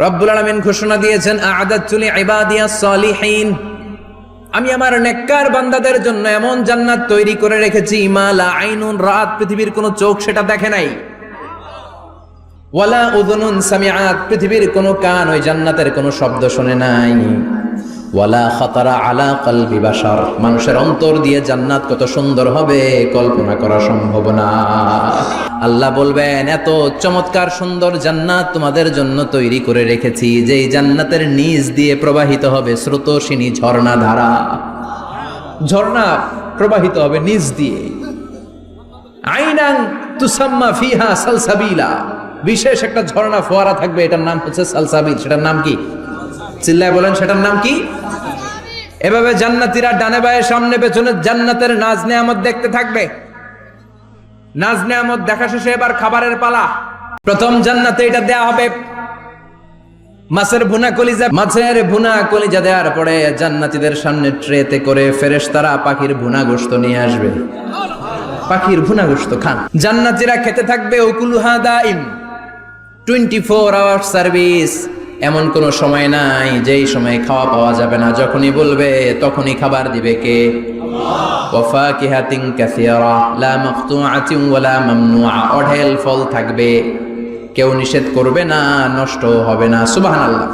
রব্বুল আলামিন ঘোষণা দিয়েছেন আ'আদাতু লিইবাদিয়াস সালিহিন, আমি আমার নেককার বান্দাদের জন্য এমন জান্নাত তৈরি করে রেখেছি মা লা আইনুন রাত, পৃথিবীর কোনো চোখ সেটা দেখে নাই, ওয়ালা উযুনুন সামিআত, পৃথিবীর কোনো কান ওই জান্নাতের কোনো শব্দ শুনে নাই, ওয়ালা খাতারা আলা কলবি বাশার, মানুষের অন্তর দিয়ে জান্নাত কত সুন্দর হবে কল্পনা করা সম্ভব না। আল্লাহ বলবেন এত চমৎকার সুন্দর জান্নাত তোমাদের জন্য তৈরি করে রেখেছি, যেই জান্নাতের নিচ দিয়ে প্রবাহিত হবে স্রোতস্বিনী ঝর্ণা ধারা, ঝর্ণা প্রবাহিত হবে নিচ দিয়ে। আইনান তুসাম্মা ফিহা সালসাবিলা, বিশেষ একটা ঝর্ণা ফোয়ারা থাকবে, এটার নাম হচ্ছে সালসাবিল। সেটার নাম কি? চিল্লায় বলেন, সেটার নাম কি? এভাবে জান্নাতীরা ডানে বায়ে সামনে পেছনে জান্নাতের নাজ নেয়ামত দেখতে থাকবে। নাজ নেয়ামত দেখা শেষে এবার খাবারের পালা। প্রথম জান্নাতে এটা দেয়া হবে মাছের ভুনা কলিজা। মাছের ভুনা কলিজা দেওয়ার পরে জান্নাতীদের সামনে ট্রেতে করে ফেরেশতারা পাখির ভুনা গোশত নিয়ে আসবে। পাখির ভুনা গোশত খান। জান্নাতীরা খেতে থাকবে। উকুলুহা দাইম, 24 আওয়ার সার্ভিস। এমন কোন সময় নাই যেই সময় খাওয়া পাওয়া যাবে না, যখনই বলবে তখনই খাবার দিবে কে? আল্লাহ। ওয়া ফাকিহাতিন কাসীরা লা মাকতুআতিন ওয়ালা মামনুআ, অঢেল ফল থাকবে, কেউ নিষেধ করবে না, নষ্ট হবে না। সুবহানাল্লাহ।